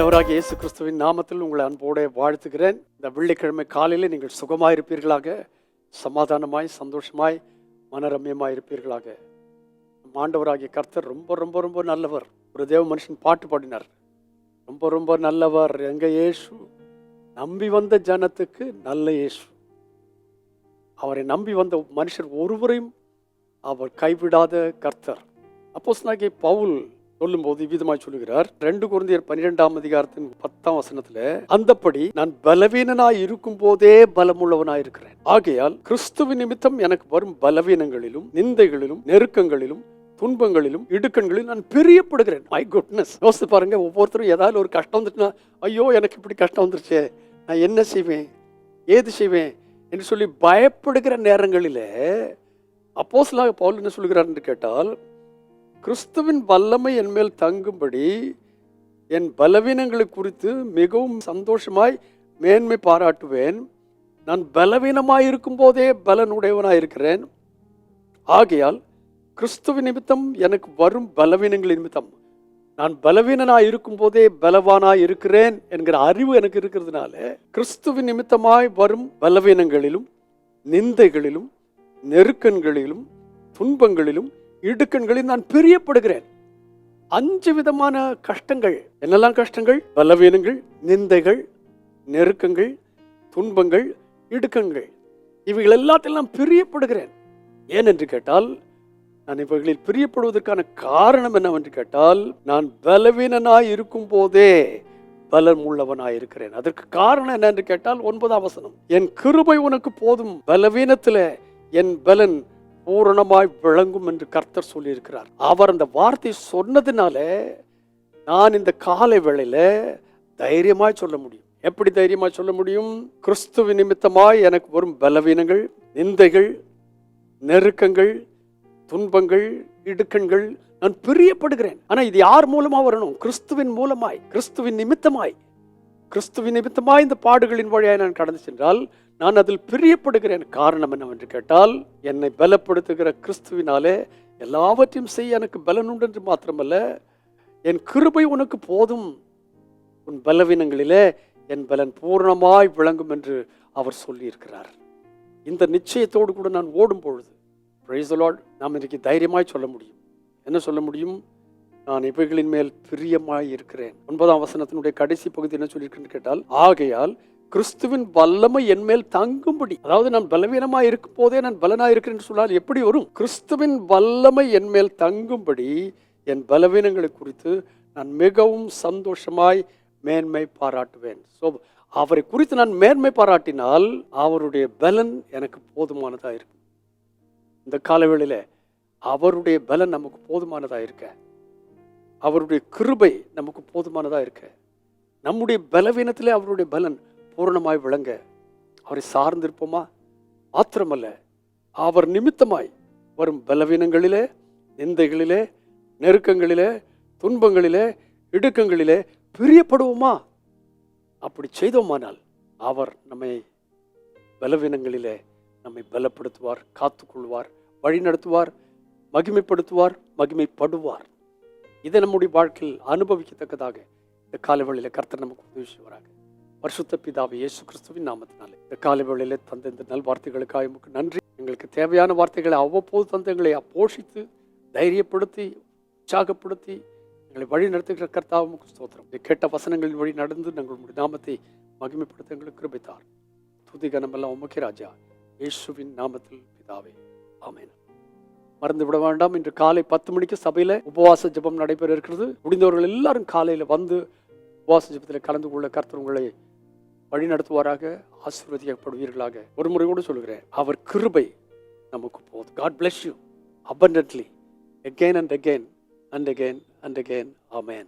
ஆண்டவராகிய இயேசு கிறிஸ்துவின் நாமத்தில் உங்களை அன்போடு வாழ்த்துகிறேன். இந்த வெள்ளிக்கிழமை காலையில் நீங்கள் சுகமாய் இருப்பீர்களாக, சமாதானமாய், சந்தோஷமாய், மனரம்யமாய் இருப்பீர்களாக. ஆண்டவராகிய கர்த்தர் ரொம்ப ரொம்ப ரொம்ப நல்லவர். ஒரு தேவ மனுஷன் பாட்டு பாடினார், ரொம்ப ரொம்ப நல்லவர் எங்க இயேசு, நம்பி வந்த ஜனத்துக்கு நல்ல இயேசு. அவரை நம்பி வந்த மனுஷர் ஒருவரையும் அவர் கைவிடாத கர்த்தர். அப்போஸ்தலனாகிய பவுல் சொல்லும்போது விதமாய் சொல்லுகிறார். 2 கொரிந்தியர் 12 அந்தப்படி நான் பலவீனனாய் இருக்கும் போதே பலமுள்ளவனாய் இருக்கிறேன். ஆகையால் கிறிஸ்துவின் நிமித்தம் எனக்கு வரும் பலவீனங்களிலும், நிந்தைகளிலும், நெருக்கங்களிலும், துன்பங்களிலும், இடுக்கண்களிலும் நான் பிரியப்படுகிறேன். மை குட்னஸ், யோசித்து பாருங்க. ஒவ்வொருத்தரும் ஏதாவது ஒரு கஷ்டம் வந்துட்டுனா, ஐயோ எனக்கு இப்படி கஷ்டம் வந்துருச்சே, நான் என்ன செய்வேன், ஏது செய்வேன் என்று சொல்லி பயப்படுகிற நேரங்களில் அப்போஸ்தலனாகிய பவுல் என்ன சொல்கிறார் என்று கேட்டால், கிறிஸ்துவின் வல்லமை என் மேல் தங்கும்படி என் பலவீனங்களை குறித்து மிகவும் சந்தோஷமாய் மேன்மை பாராட்டுவேன். நான் பலவீனமாய் இருக்கும் போதே பலனுடையவனாய் இருக்கிறேன். ஆகையால் கிறிஸ்துவின் நிமித்தம் எனக்கு வரும் பலவீனங்களின் நிமித்தம் நான் பலவீனனாய் இருக்கும் போதே பலவானாய் இருக்கிறேன் என்கிற அறிவு எனக்கு இருக்கிறதுனால, கிறிஸ்துவின் நிமித்தமாய் வரும் பலவீனங்களிலும், நிந்தைகளிலும், நெருக்கங்களிலும், துன்பங்களிலும், இடுக்கண்களில் நான் பிரியப்படுகிறேன். 5 விதமான கஷ்டங்கள். என்னெல்லாம் கஷ்டங்கள்? பலவீனங்கள், நிந்தைகள், நெருக்கங்கள், துன்பங்கள், இடுக்கங்கள். இவைகள் எல்லாத்தையும் நான் பிரியப்படுகிறேன். ஏன் என்று கேட்டால், நான் இவைகளில் பிரியப்படுவதற்கான காரணம் என்னவென்று கேட்டால், நான் பலவீனனாய் இருக்கும் போதே பலன் உள்ளவனாய் இருக்கிறேன். அதற்கு காரணம் என்ன என்று கேட்டால், 9ஆம் வசனம், என் கிருபை உனக்கு போதும், பலவீனத்தில் என் பலன் பூரணமாய் விளங்கும் என்று கர்த்தர் சொல்லியிருக்கிறார். அவர் அந்த வார்த்தை சொன்னதுனால நான் இந்த காலை வேளையில தைரியமாய் சொல்ல முடியும். எப்படி தைரியமாய் சொல்ல முடியும்? கிறிஸ்துவின் நிமித்தமாய் எனக்கு வரும் பலவீனங்கள், நிந்தைகள், நெருக்கங்கள், துன்பங்கள், இடுக்கண்கள் நான் பிரியப்படுகிறேன். ஆனா இது யார் மூலமா வரணும்? கிறிஸ்துவின் மூலமாய், கிறிஸ்துவின் நிமித்தமாய். கிறிஸ்துவின் நிமித்தமாய் இந்த பாடுகளின் வழியாய் நான் கடந்து சென்றால் நான் அதில் பிரியப்படுகிறேன். காரணம் என்னவென்று கேட்டால், என்னை பலப்படுத்துகிற கிறிஸ்துவினாலே எல்லாவற்றையும் செய்ய எனக்கு பலன் உண்டு என்று மாத்திரமல்ல, என் கிருபை உனக்கு போதும், உன் பலவீனங்களிலே என் பலன் பூர்ணமாய் விளங்கும் என்று அவர் சொல்லியிருக்கிறார். இந்த நிச்சயத்தோடு கூட நான் ஓடும் பொழுது, பிரைஸ் தி லார்ட், நாம் இன்றைக்கு தைரியமாய் சொல்ல முடியும். என்ன சொல்ல முடியும்? நான் இவைகளின் மேல் பிரியமாய் இருக்கிறேன். 9ஆம் வசனத்தினுடைய கடைசி பகுதி என்ன சொல்லியிருக்குன்னு கேட்டால், ஆகையால் கிறிஸ்துவின் வல்லமை என் மேல் தங்கும்படி, அதாவது நான் பலவீனமாய் இருக்கும் போதே நான் பலனாய் இருக்கிறேன் சொன்னால் எப்படி வரும்? கிறிஸ்துவின் வல்லமை என் மேல் தங்கும்படி என் பலவீனங்களை குறித்து நான் மிகவும் சந்தோஷமாய் மேன்மை பாராட்டுவேன். ஸோ அவரை குறித்து நான் மேன்மை பாராட்டினால் அவருடைய பலன் எனக்கு போதுமானதாக இருக்கும். இந்த காலவேளையில் அவருடைய பலன் நமக்கு போதுமானதாக இருக்க, அவருடைய கிருபை நமக்கு போதுமானதாக இருக்க, நம்முடைய பலவீனத்திலே அவருடைய பலன் பூரணமாய் விளங்க அவரை சார்ந்திருப்போமா? மாத்திரமல்ல, அவர் நிமித்தமாய் வரும் பலவீனங்களிலே, நிந்தைகளிலே, நெருக்கங்களிலே, துன்பங்களிலே, இடுக்கங்களிலே பிரியப்படுவோமா? அப்படி செய்தோமானால் அவர் நம்மை பலவீனங்களிலே நம்மை பலப்படுத்துவார், காத்துக்கொள்வார், வழி நடத்துவார், மகிமைப்படுத்துவார், மகிமைப்படுவார். இதை நம்முடைய வாழ்க்கையில் அனுபவிக்கத்தக்கதாக இந்த காலவேளையில் கர்த்தர் நமக்கு உதவி செய்வாராக. பரிசுத்த பிதாவே இயேசு கிறிஸ்துவின் நாமத்தினாலே இந்த காலவேளையிலே தந்த இந்த நல் வார்த்தைகளுக்காக உமக்கு நன்றி. எங்களுக்கு தேவையான வார்த்தைகளை அவ்வப்போது தந்த எங்களை போஷித்து, தைரியப்படுத்தி, உற்சாகப்படுத்தி எங்களை வழி நடத்துகிற கர்த்தாவே உமக்கு ஸ்தோத்திரம். கேட்ட வசனங்களின் வழி நடந்து எங்களுடைய நாமத்தை மகிமைப்படுத்த எங்களுக்கு கிருபை தார். துதி கனமெல்லாம் உமக்கே ராஜா, இயேசுவின் நாமத்தில் பிதாவே, ஆமென். மறந்து விட வேண்டாம், இன்று காலை 10 மணிக்கு சபையில் உபவாச ஜெபம் நடைபெற இருக்கிறது. முடிந்தவர்கள் எல்லாரும் காலையில் வந்து உபவாச ஜெபத்தில் கலந்து கொள்ள கர்த்தர் உங்களை வழி நடத்துவாராக, ஆசீர்வதிக்கப்படுவீர்களாக. ஒரு முறை கூட சொல்கிறேன், அவர் கிருபை நமக்கு போதும். God bless you abundantly again and again and again and again. Amen.